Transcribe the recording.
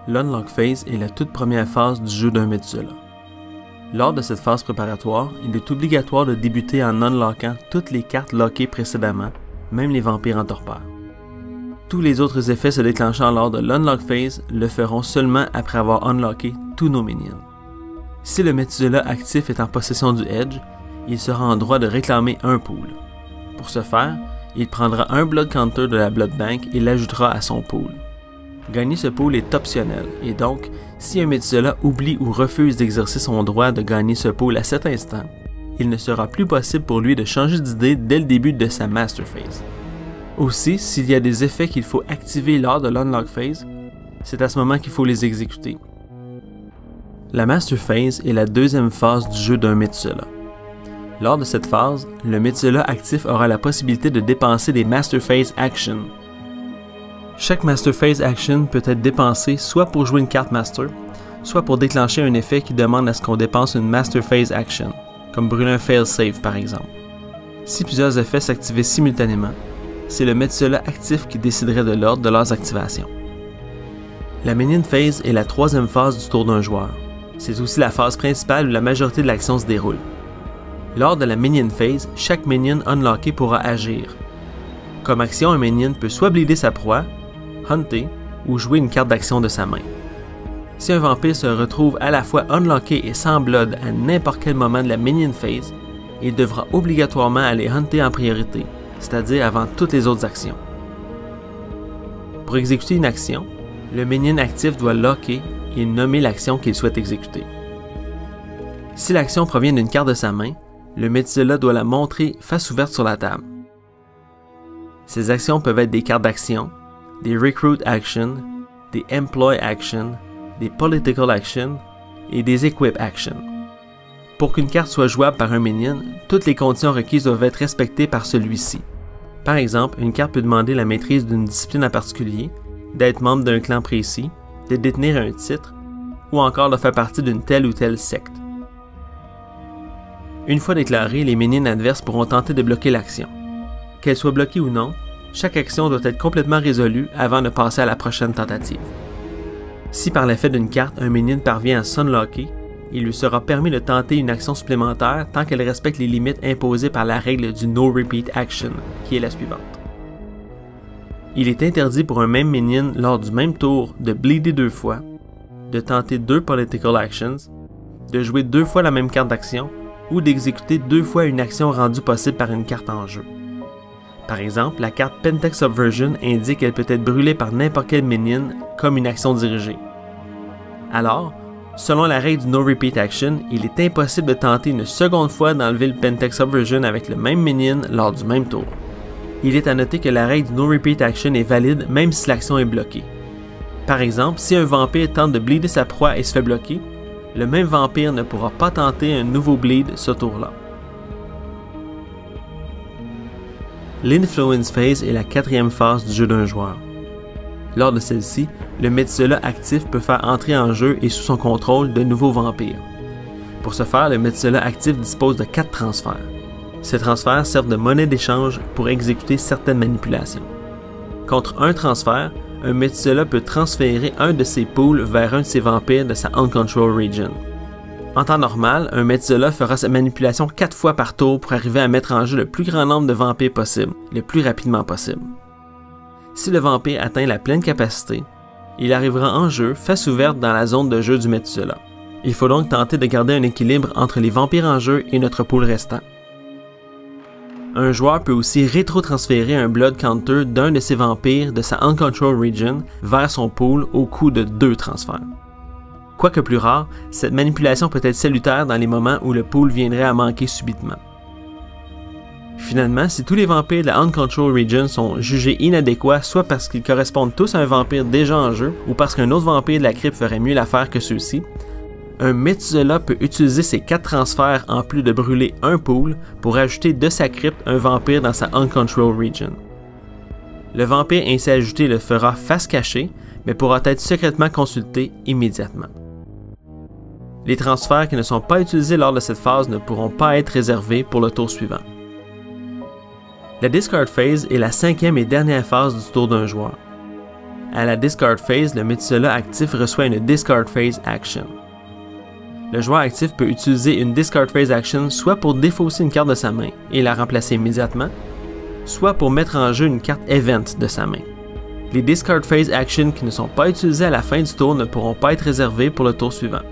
L'Unlock Phase est la toute première phase du jeu d'un Methuselah. Lors de cette phase préparatoire, il est obligatoire de débuter en unlockant toutes les cartes lockées précédemment, même les vampires en torpeur. Tous les autres effets se déclenchant lors de l'Unlock Phase le feront seulement après avoir unlocké tous nos minions. Si le Methuselah actif est en possession du Edge, il sera en droit de réclamer un pool. Pour ce faire, il prendra un Blood Counter de la Blood Bank et l'ajoutera à son pool. Gagner ce pool est optionnel, et donc, si un Methuselah oublie ou refuse d'exercer son droit de gagner ce pool à cet instant, il ne sera plus possible pour lui de changer d'idée dès le début de sa Master Phase. Aussi, s'il y a des effets qu'il faut activer lors de l'Unlock Phase, c'est à ce moment qu'il faut les exécuter. La Master Phase est la deuxième phase du jeu d'un Methuselah. Lors de cette phase, le Methuselah actif aura la possibilité de dépenser des Master Phase Actions. Chaque Master Phase Action peut être dépensée soit pour jouer une carte Master, soit pour déclencher un effet qui demande à ce qu'on dépense une Master Phase Action, comme brûler un Failsafe par exemple. Si plusieurs effets s'activaient simultanément, c'est le Methuselah actif qui déciderait de l'ordre de leurs activations. La Minion Phase est la troisième phase du tour d'un joueur. C'est aussi la phase principale où la majorité de l'action se déroule. Lors de la Minion Phase, chaque Minion unlocké pourra agir. Comme action, un Minion peut soit bleeder sa proie, hunter ou jouer une carte d'action de sa main. Si un vampire se retrouve à la fois unlocké et sans blood à n'importe quel moment de la Minion Phase, il devra obligatoirement aller hunter en priorité, c'est-à-dire avant toutes les autres actions. Pour exécuter une action, le Minion actif doit locker et nommer l'action qu'il souhaite exécuter. Si l'action provient d'une carte de sa main, le Methuselah doit la montrer face ouverte sur la table. Ces actions peuvent être des cartes d'action, des Recruit Actions, des Employ Actions, des Political Actions et des Equip Actions. Pour qu'une carte soit jouable par un minion, toutes les conditions requises doivent être respectées par celui-ci. Par exemple, une carte peut demander la maîtrise d'une discipline en particulier, d'être membre d'un clan précis, de détenir un titre, ou encore de faire partie d'une telle ou telle secte. Une fois déclarées, les minions adverses pourront tenter de bloquer l'action. Qu'elle soit bloquée ou non, chaque action doit être complètement résolue avant de passer à la prochaine tentative. Si par l'effet d'une carte, un minion parvient à s'unlocker, il lui sera permis de tenter une action supplémentaire tant qu'elle respecte les limites imposées par la règle du No Repeat Action, qui est la suivante. Il est interdit pour un même minion lors du même tour de bleeder 2 fois, de tenter 2 Political Actions, de jouer 2 fois la même carte d'action ou d'exécuter 2 fois une action rendue possible par une carte en jeu. Par exemple, la carte Pentex Subversion indique qu'elle peut être brûlée par n'importe quel minion comme une action dirigée. Alors, selon la règle du No Repeat Action, il est impossible de tenter une seconde fois d'enlever le Pentex Subversion avec le même minion lors du même tour. Il est à noter que la règle du No Repeat Action est valide même si l'action est bloquée. Par exemple, si un vampire tente de bleeder sa proie et se fait bloquer, le même vampire ne pourra pas tenter un nouveau bleed ce tour-là. L'Influence Phase est la quatrième phase du jeu d'un joueur. Lors de celle-ci, le Methuselah actif peut faire entrer en jeu et sous son contrôle de nouveaux vampires. Pour ce faire, le Methuselah actif dispose de 4 transferts. Ces transferts servent de monnaie d'échange pour exécuter certaines manipulations. Contre un transfert, un Methuselah peut transférer un de ses pools vers un de ses vampires de sa Uncontrolled Region. En temps normal, un Methuselah fera cette manipulation 4 fois par tour pour arriver à mettre en jeu le plus grand nombre de vampires possible, le plus rapidement possible. Si le vampire atteint la pleine capacité, il arrivera en jeu face ouverte dans la zone de jeu du Methuselah. Il faut donc tenter de garder un équilibre entre les vampires en jeu et notre pool restant. Un joueur peut aussi rétro-transférer un Blood Counter d'un de ses vampires de sa Uncontrolled Region vers son pool au coût de 2 transferts. Quoique plus rare, cette manipulation peut être salutaire dans les moments où le pool viendrait à manquer subitement. Finalement, si tous les vampires de la Uncontrolled Region sont jugés inadéquats, soit parce qu'ils correspondent tous à un vampire déjà en jeu, ou parce qu'un autre vampire de la crypte ferait mieux l'affaire que ceux-ci, un Methuselah peut utiliser ces 4 transferts en plus de brûler un pool pour ajouter de sa crypte un vampire dans sa Uncontrolled Region. Le vampire ainsi ajouté le fera face cachée, mais pourra être secrètement consulté immédiatement. Les transferts qui ne sont pas utilisés lors de cette phase ne pourront pas être réservés pour le tour suivant. La Discard Phase est la 5e et dernière phase du tour d'un joueur. À la discard phase, le Methuselah actif reçoit une discard phase action. Le joueur actif peut utiliser une discard phase action soit pour défausser une carte de sa main et la remplacer immédiatement, soit pour mettre en jeu une carte event de sa main. Les discard phase actions qui ne sont pas utilisées à la fin du tour ne pourront pas être réservées pour le tour suivant.